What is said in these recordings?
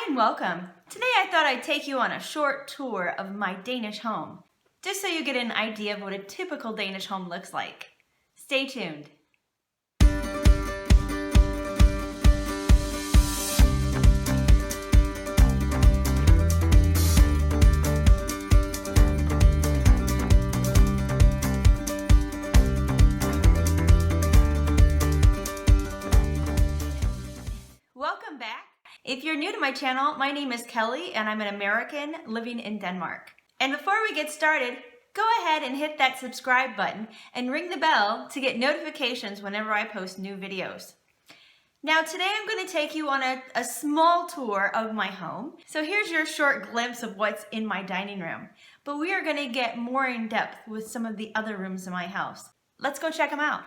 and welcome. Today I thought I'd take you on a short tour of my Danish home, just so you get an idea of what a typical Danish home looks like. Stay tuned. Welcome back. If you're new to my channel, my name is Kelly and I'm an American living in Denmark. And before we get started, go ahead and hit that subscribe button and ring the bell to get notifications whenever I post new videos. Now today I'm going to take you on a small tour of my home. So here's your short glimpse of what's in my dining room. But we are going to get more in depth with some of the other rooms in my house. Let's go check them out.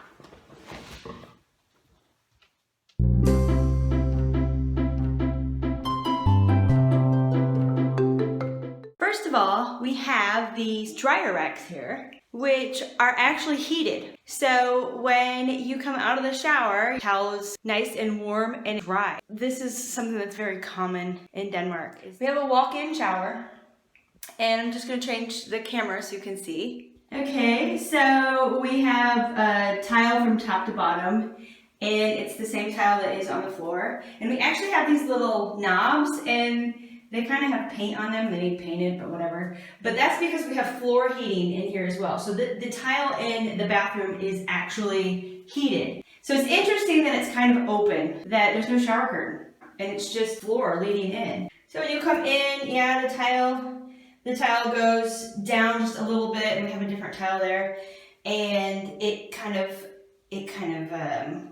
First of all, we have these dryer racks here, which are actually heated. So when you come out of the shower, towel is nice and warm and dry. This is something that's very common in Denmark. We have a walk-in shower, and I'm just going to change the camera so you can see. Okay, so we have a tile from top to bottom, and it's the same tile that is on the floor. And we actually have these little knobs, and they kind of have paint on them. They need painted, but whatever. But that's because we have floor heating in here as well. So the tile in the bathroom is actually heated. So it's interesting that it's kind of open, that there's no shower curtain, and it's just floor leading in. So when you come in, yeah, the tile goes down just a little bit, and we have a different tile there, and it kind of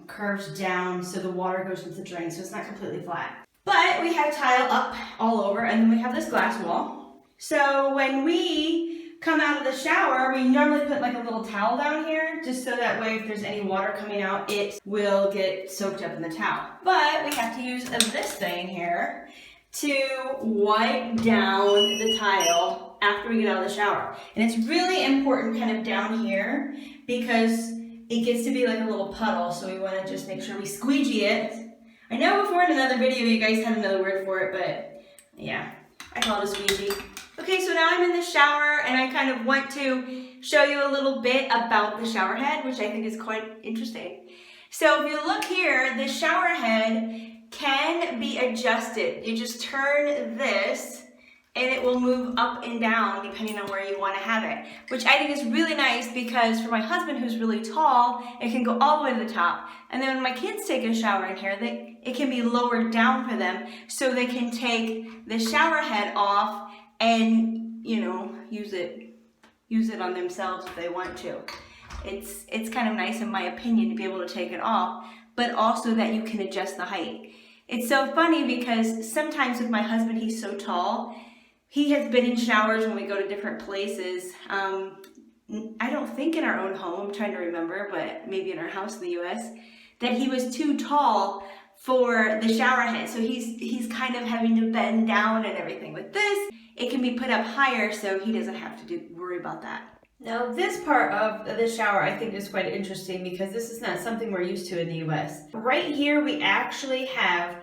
curves down so the water goes into the drain, so it's not completely flat. But we have tile up all over, and then we have this glass wall. So when we come out of the shower, we normally put like a little towel down here, just so that way if there's any water coming out, it will get soaked up in the towel. But we have to use this thing here to wipe down the tile after we get out of the shower. And it's really important kind of down here because it gets to be like a little puddle, so we want to just make sure we squeegee it. I know before in another video you guys had another word for it, but yeah, I call it a squeegee. Okay, so now I'm in the shower and I kind of want to show you a little bit about the shower head, which I think is quite interesting. So if you look here, the shower head can be adjusted. You just turn this and it will move up and down depending on where you want to have it, which I think is really nice because for my husband who's really tall, it can go all the way to the top. And then when my kids take a shower in here, it can be lowered down for them so they can take the shower head off and, you know, use it on themselves if they want to. It's kind of nice in my opinion to be able to take it off, but also that you can adjust the height. It's so funny because sometimes with my husband, he's so tall, he has been in showers when we go to different places. I don't think in our own home, I'm trying to remember, but maybe in our house in the US, that he was too tall for the shower head. So he's kind of having to bend down and everything. With this, it can be put up higher so he doesn't have to worry about that. Now this part of the shower I think is quite interesting because this is not something we're used to in the US. Right here we actually have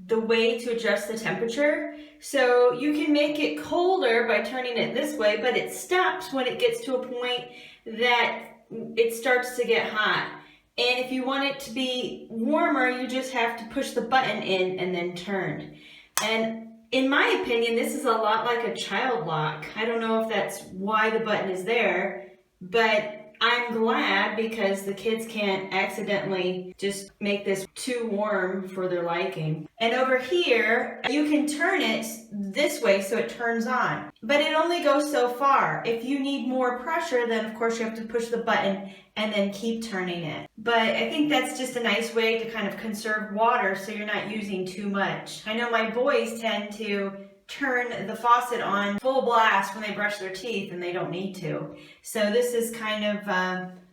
the way to adjust the temperature. So you can make it colder by turning it this way, but it stops when it gets to a point that it starts to get hot. And if you want it to be warmer, you just have to push the button in and then turn. And in my opinion, this is a lot like a child lock. I don't know if that's why the button is there, but I'm glad because the kids can't accidentally just make this too warm for their liking. And over here, you can turn it this way so it turns on, but it only goes so far. If you need more pressure, then of course you have to push the button and then keep turning it. But I think that's just a nice way to kind of conserve water so you're not using too much. I know my boys tend to turn the faucet on full blast when they brush their teeth and they don't need to. So this is kind of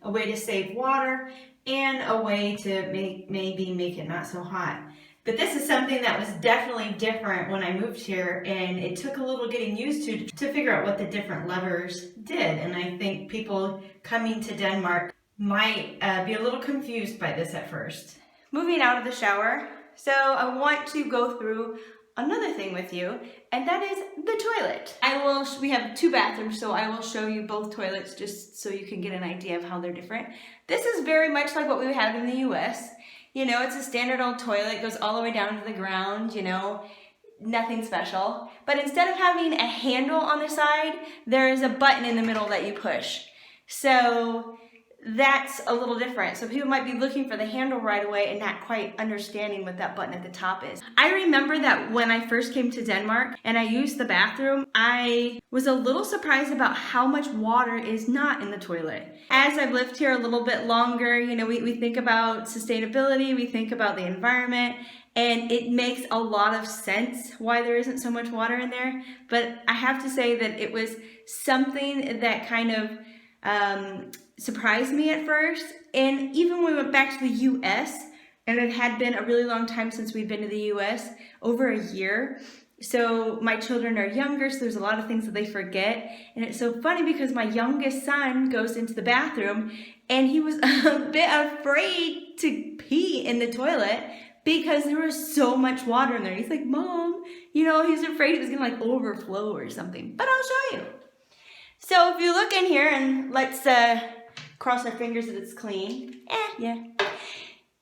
a way to save water and a way to maybe make it not so hot. But this is something that was definitely different when I moved here, and it took a little getting used to figure out what the different levers did. And I think people coming to Denmark might be a little confused by this at first. Moving out of the shower, so I want to go through another thing with you, and that is the toilet. We have 2 bathrooms, so I will show you both toilets just so you can get an idea of how they're different. This is very much like what we have in the US. You know, it's a standard old toilet, goes all the way down to the ground, you know, nothing special. But instead of having a handle on the side, there is a button in the middle that you push. So that's a little different. So people might be looking for the handle right away and not quite understanding what that button at the top is. I remember that when I first came to Denmark and I used the bathroom, I was a little surprised about how much water is not in the toilet. As I've lived here a little bit longer, you know, we think about sustainability, we think about the environment, and it makes a lot of sense why there isn't so much water in there. But I have to say that it was something that kind of surprised me at first. And even when we went back to the US, and it had been a really long time since we'd been to the US, over a year. So my children are younger, so there's a lot of things that they forget. And it's so funny because my youngest son goes into the bathroom and he was a bit afraid to pee in the toilet because there was so much water in there. He's like, Mom, you know, he's afraid it was gonna like overflow or something. But I'll show you. So if you look in here, and let's cross our fingers that it's clean. Yeah.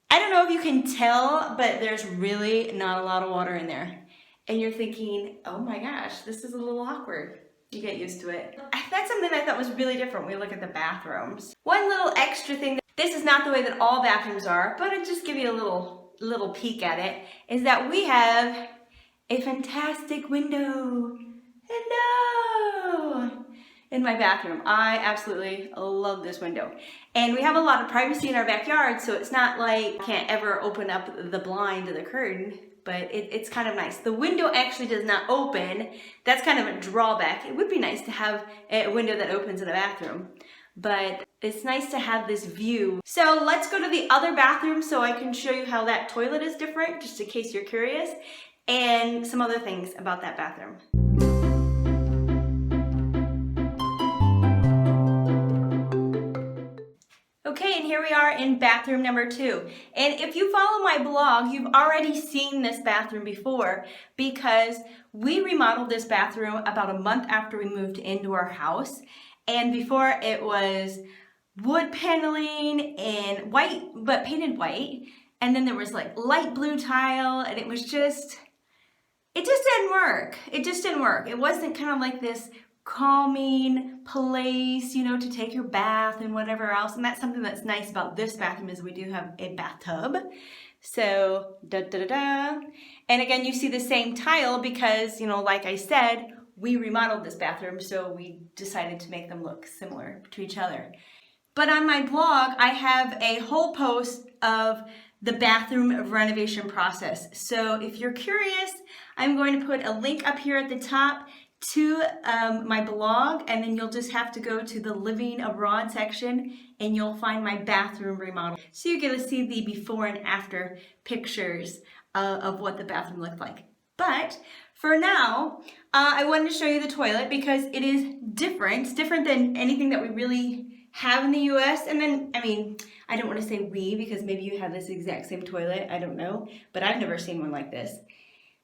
I don't know if you can tell, but there's really not a lot of water in there. And you're thinking, oh my gosh, this is a little awkward. You get used to it. That's something I thought was really different when we look at the bathrooms. One little extra thing, this is not the way that all bathrooms are, but I'll just give you a little peek at it, is that we have a fantastic window. Hello! In my bathroom. I absolutely love this window. And we have a lot of privacy in our backyard, so it's not like I can't ever open up the blind or the curtain, but it's kind of nice. The window actually does not open. That's kind of a drawback. It would be nice to have a window that opens in a bathroom, but it's nice to have this view. So let's go to the other bathroom so I can show you how that toilet is different, just in case you're curious, and some other things about that bathroom. Okay, and here we are in bathroom number 2. And if you follow my blog, you've already seen this bathroom before because we remodeled this bathroom about a month after we moved into our house. And before it was wood paneling and white, but painted white. And then there was like light blue tile, and it just didn't work. It just didn't work. It wasn't kind of like this calming place, you know, to take your bath and whatever else. And that's something that's nice about this bathroom is we do have a bathtub. So, And again, you see the same tile because, you know, like I said, we remodeled this bathroom, so we decided to make them look similar to each other. But on my blog, I have a whole post of the bathroom renovation process. So if you're curious, I'm going to put a link up here at the top to my blog, and then you'll just have to go to the Living Abroad section and you'll find my bathroom remodel. So you get to see the before and after pictures of what the bathroom looked like. But for now, I wanted to show you the toilet because it is different. It's different than anything that we really have in the US. And then, I mean, I don't want to say we because maybe you have this exact same toilet. I don't know, but I've never seen one like this.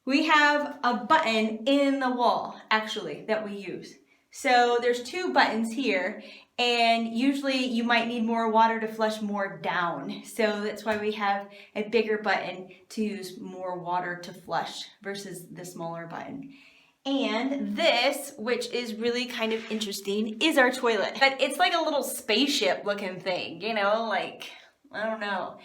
We have a button in the wall, actually, that we use. So there's 2 buttons here, and usually you might need more water to flush more down. So that's why we have a bigger button to use more water to flush versus the smaller button. And this, which is really kind of interesting, is our toilet. But it's like a little spaceship looking thing, you know, like, I don't know.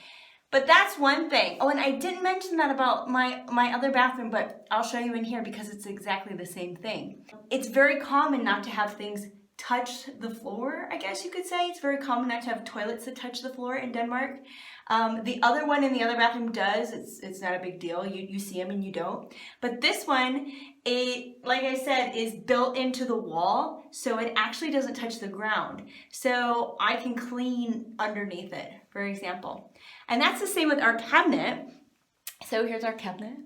But that's one thing. Oh, and I didn't mention that about my other bathroom, but I'll show you in here because it's exactly the same thing. It's very common not to have things touch the floor, I guess you could say. It's very common not to have toilets that touch the floor in Denmark. The other one in the other bathroom does. It's not a big deal. You see them and you don't. But this one, like I said, is built into the wall, so it actually doesn't touch the ground. So I can clean underneath it, for example. And that's the same with our cabinet. So here's our cabinet.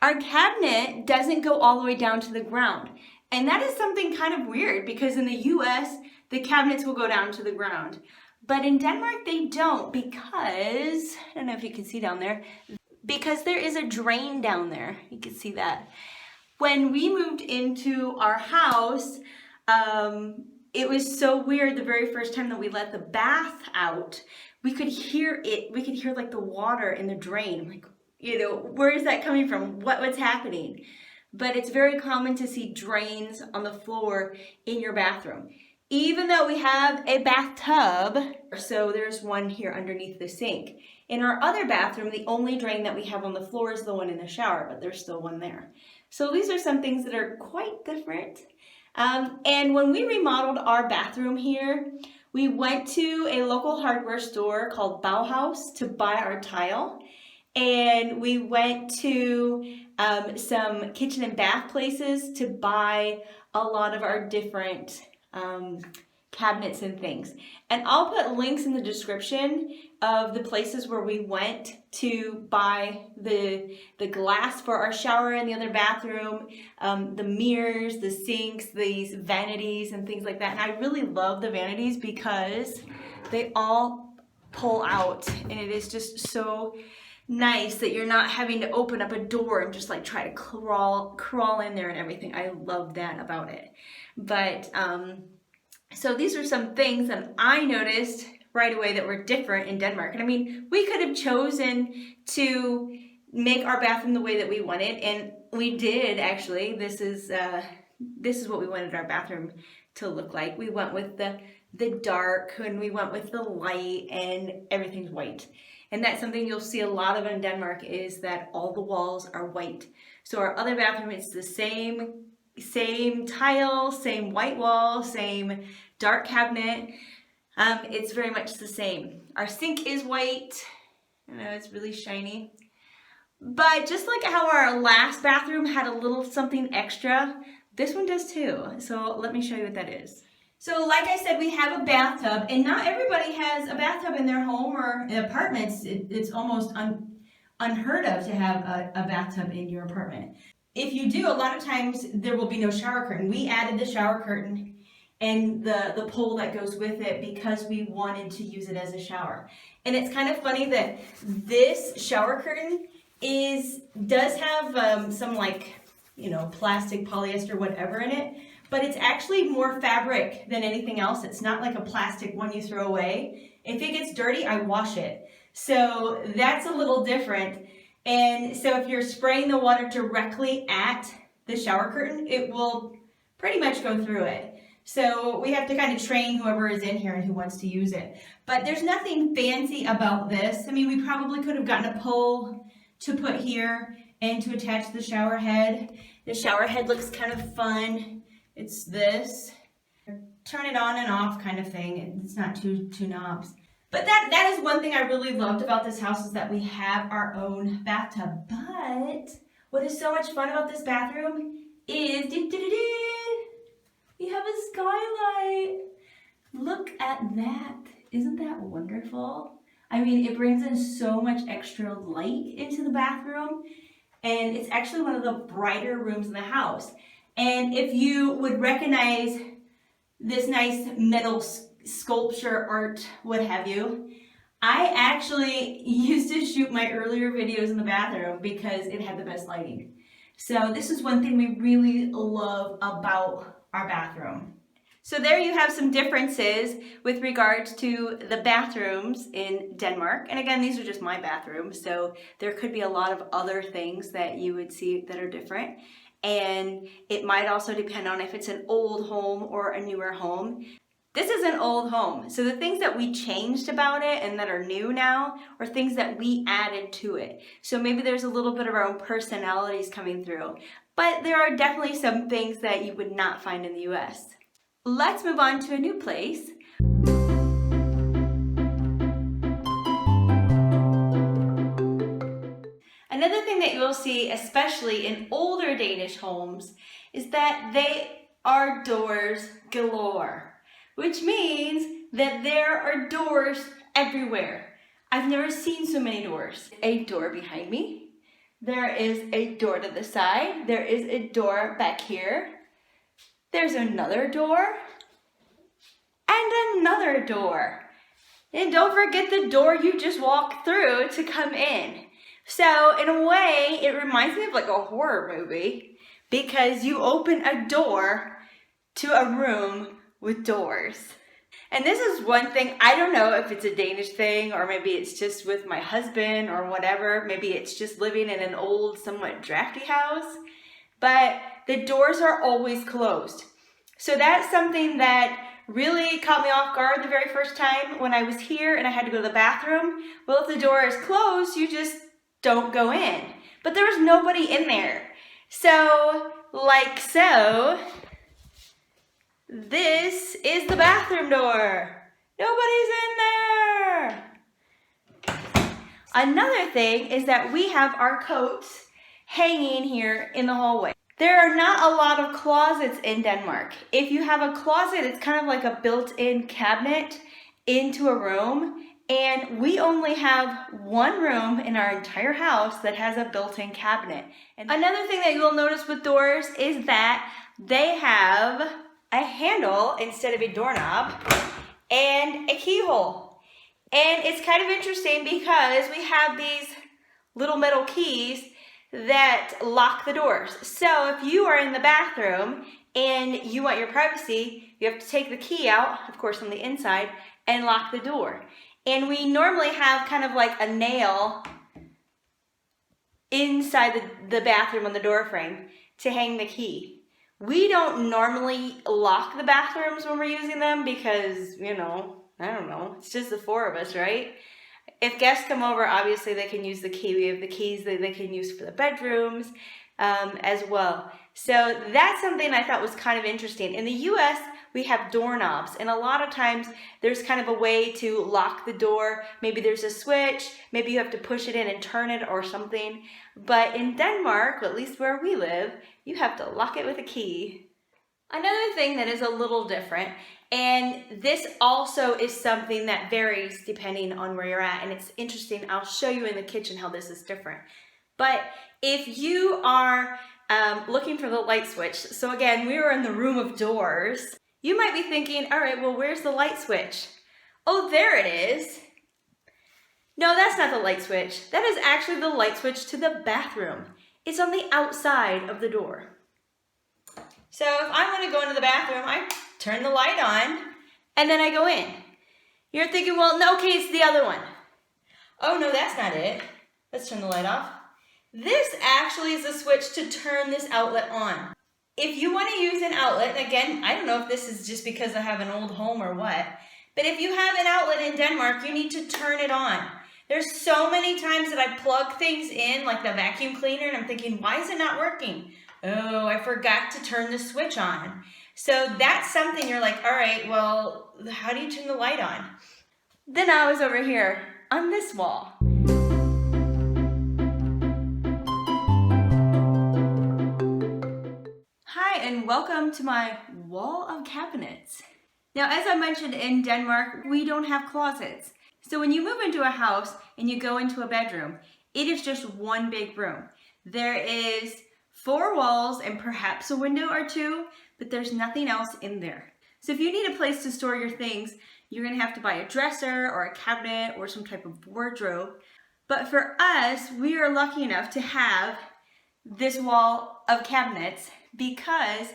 Our cabinet doesn't go all the way down to the ground. And that is something kind of weird because in the US, the cabinets will go down to the ground. But in Denmark, they don't because, I don't know if you can see down there, because there is a drain down there. You can see that. When we moved into our house, it was so weird the very first time that we let the bath out. We could hear it. We could hear like the water in the drain. Like, you know, where is that coming from? What's happening? But it's very common to see drains on the floor in your bathroom. Even though we have a bathtub, so there's one here underneath the sink. In our other bathroom, the only drain that we have on the floor is the one in the shower, but there's still one there. So these are some things that are quite different. And when we remodeled our bathroom here, we went to a local hardware store called Bauhaus to buy our tile. And we went to some kitchen and bath places to buy a lot of our different cabinets and things. And I'll put links in the description of the places where we went to buy the glass for our shower in the other bathroom, the mirrors, the sinks, these vanities and things like that. And I really love the vanities because they all pull out, and it is just so nice that you're not having to open up a door and just like try to crawl in there and everything. I love that about it. But so these are some things that I noticed right away that were different in Denmark. And I mean, we could have chosen to make our bathroom the way that we wanted, and we did actually. This is what we wanted our bathroom to look like. We went with the dark, and we went with the light, and everything's white. And that's something you'll see a lot of in Denmark, is that all the walls are white. So our other bathroom is the same tile, same white wall, same dark cabinet. It's very much the same. Our sink is white. I know it's really shiny. But just like how our last bathroom had a little something extra, this one does too. So let me show you what that is. So like I said, we have a bathtub, and not everybody has a bathtub in their home or in apartments. It's almost unheard of to have a bathtub in your apartment. If you do, a lot of times there will be no shower curtain. We added the shower curtain and the pole that goes with it because we wanted to use it as a shower. And it's kind of funny that this shower curtain does have some like, you know, plastic, polyester, whatever in it, but it's actually more fabric than anything else. It's not like a plastic one you throw away. If it gets dirty, I wash it. So that's a little different. And so if you're spraying the water directly at the shower curtain, it will pretty much go through it. So we have to kind of train whoever is in here and who wants to use it. But there's nothing fancy about this. I mean, we probably could have gotten a pole to put here and to attach the shower head. The shower head looks kind of fun. It's this. Turn it on and off kind of thing. It's not two knobs. But that is one thing I really loved about this house, is that we have our own bathtub. But what is so much fun about this bathroom is we have a skylight. Look at that. Isn't that wonderful? I mean, it brings in so much extra light into the bathroom, and it's actually one of the brighter rooms in the house. And if you would recognize this nice metal sculpture art, what have you, I actually used to shoot my earlier videos in the bathroom because it had the best lighting. So this is one thing we really love about our bathroom. So there you have some differences with regards to the bathrooms in Denmark. And again, these are just my bathrooms, so there could be a lot of other things that you would see that are different. And it might also depend on if it's an old home or a newer home. This is an old home, so the things that we changed about it and that are new now are things that we added to it. So maybe there's a little bit of our own personalities coming through, but there are definitely some things that you would not find in the US. Let's move on to a new place. Another thing that you'll see, especially in older Danish homes, is that they are doors galore, which means that there are doors everywhere. I've never seen so many doors. A door behind me. There is a door to the side. There is a door back here. There's another door. And another door. And don't forget the door you just walked through to come in. So in a way, it reminds me of like a horror movie because you open a door to a room with doors. And this is one thing, I don't know if it's a Danish thing or maybe it's just with my husband or whatever. Maybe it's just living in an old, somewhat drafty house. But the doors are always closed. So that's something that really caught me off guard the very first time when I was here and I had to go to the bathroom. Well, if the door is closed, you just don't go in. But there was nobody in there. So, like so, this is the bathroom door. Nobody's in there. Another thing is that we have our coats hanging here in the hallway. There are not a lot of closets in Denmark. If you have a closet, it's kind of like a built-in cabinet into a room, and we only have one room in our entire house that has a built-in cabinet. And another thing that you'll notice with doors is that they have a handle instead of a doorknob and a keyhole. And it's kind of interesting because we have these little metal keys that lock the doors. So if you are in the bathroom and you want your privacy, you have to take the key out, of course on the inside, and lock the door. And we normally have kind of like a nail inside the bathroom on the door frame to hang the key. We don't normally lock the bathrooms when we're using them because, you know, I don't know, it's just the four of us, right? If guests come over, obviously they can use the key. We have the keys that they can use for the bedrooms as well. So that's something I thought was kind of interesting. In the US, we have doorknobs, and a lot of times there's kind of a way to lock the door. Maybe there's a switch, maybe you have to push it in and turn it or something. But in Denmark, at least where we live, you have to lock it with a key. Another thing that is a little different, and this also is something that varies depending on where you're at, and it's interesting. I'll show you in the kitchen how this is different. But if you are looking for the light switch, so again, we were in the room of doors, you might be thinking, all right, well, where's the light switch? Oh, there it is. No, that's not the light switch. That is actually the light switch to the bathroom. It's on the outside of the door. So if I want to go into the bathroom, I turn the light on, and then I go in. You're thinking, well, no, okay, it's the other one. Oh, no, that's not it. Let's turn the light off. This actually is a switch to turn this outlet on. If you want to use an outlet, and again, I don't know if this is just because I have an old home or what, but if you have an outlet in Denmark, you need to turn it on. There's so many times that I plug things in, like the vacuum cleaner, and I'm thinking, why is it not working? Oh, I forgot to turn the switch on. So that's something you're like, all right, well, how do you turn the light on? Then I was over here on this wall. Hi, and welcome to my wall of cabinets. Now, as I mentioned, in Denmark, we don't have closets. So when you move into a house and you go into a bedroom, it is just one big room. There is 4 walls and perhaps a window or 2, but there's nothing else in there. So if you need a place to store your things, you're gonna have to buy a dresser or a cabinet or some type of wardrobe. But for us, we are lucky enough to have this wall of cabinets because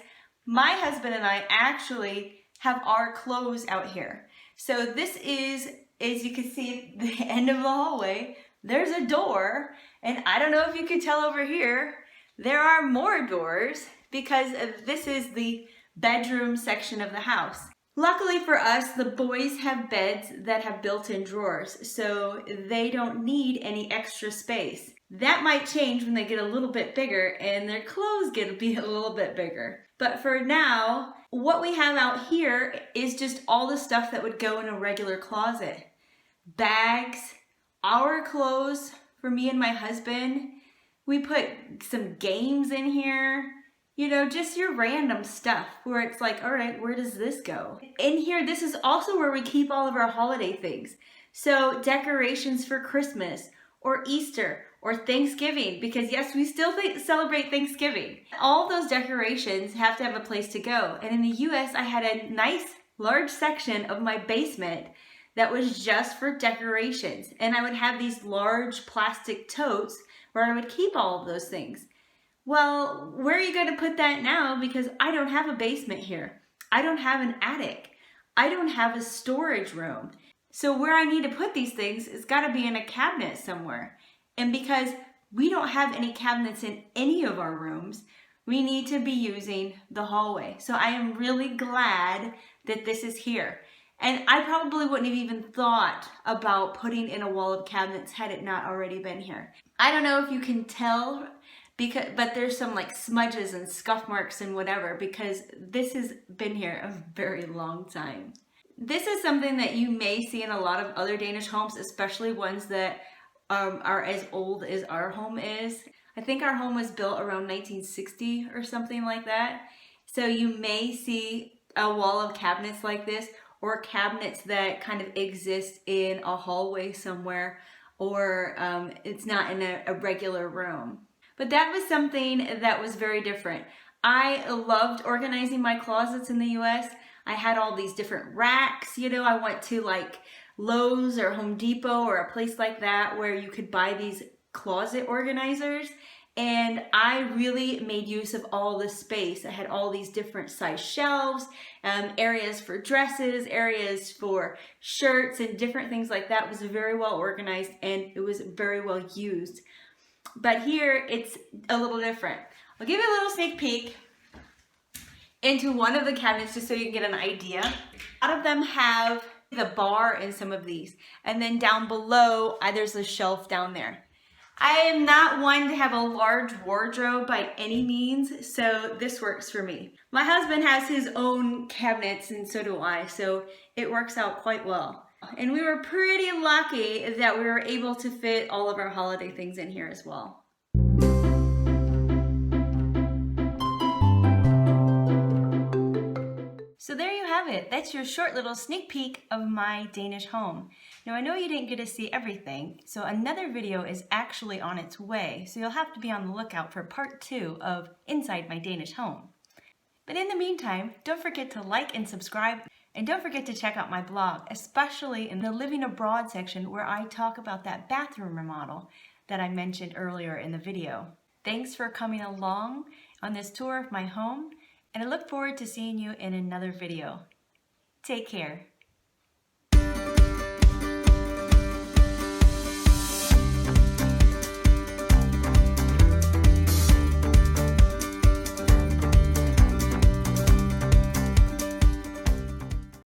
my husband and I actually have our clothes out here. So this is, as you can see, the end of the hallway. There's a door, and I don't know if you could tell over here, there are more doors because this is the bedroom section of the house. Luckily for us, the boys have beds that have built-in drawers, so they don't need any extra space. That might change when they get a little bit bigger and their clothes get to be a little bit bigger. But for now, what we have out here is just all the stuff that would go in a regular closet. Bags, our clothes for me and my husband. We put some games in here, you know, just your random stuff where it's like, all right, where does this go? In here, this is also where we keep all of our holiday things. So decorations for Christmas or Easter or Thanksgiving, because yes, we still celebrate Thanksgiving. All those decorations have to have a place to go. And in the US, I had a nice large section of my basement that was just for decorations. And I would have these large plastic totes where I would keep all of those things. Well, where are you going to put that now? Because I don't have a basement here. I don't have an attic. I don't have a storage room. So where I need to put these things is got to be in a cabinet somewhere. And because we don't have any cabinets in any of our rooms, we need to be using the hallway. So I am really glad that this is here. And I probably wouldn't have even thought about putting in a wall of cabinets had it not already been here. I don't know if you can tell, but there's some like smudges and scuff marks and whatever, because this has been here a very long time. This is something that you may see in a lot of other Danish homes, especially ones that are as old as our home is. I think our home was built around 1960 or something like that. So you may see a wall of cabinets like this, or cabinets that kind of exist in a hallway somewhere, or it's not in a regular room. But that was something that was very different. I loved organizing my closets in the US. I had all these different racks, you know. I went to like Lowe's or Home Depot or a place like that where you could buy these closet organizers, and I really made use of all the space. I had all these different size shelves, areas for dresses, areas for shirts, and different things like that. It was very well organized and it was very well used. But here it's a little different. I'll give you a little sneak peek into one of the cabinets just so you can get an idea. A lot of them have the bar in some of these, and then down below there's a shelf down there. I am not one to have a large wardrobe by any means, so this works for me. My husband has his own cabinets and so do I, so it works out quite well. And we were pretty lucky that we were able to fit all of our holiday things in here as well. So there you have it. That's your short little sneak peek of my Danish home. Now I know you didn't get to see everything, so another video is actually on its way, so you'll have to be on the lookout for part 2 of Inside My Danish Home. But in the meantime, don't forget to like and subscribe, and don't forget to check out my blog, especially in the Living Abroad section where I talk about that bathroom remodel that I mentioned earlier in the video. Thanks for coming along on this tour of my home, and I look forward to seeing you in another video. Take care.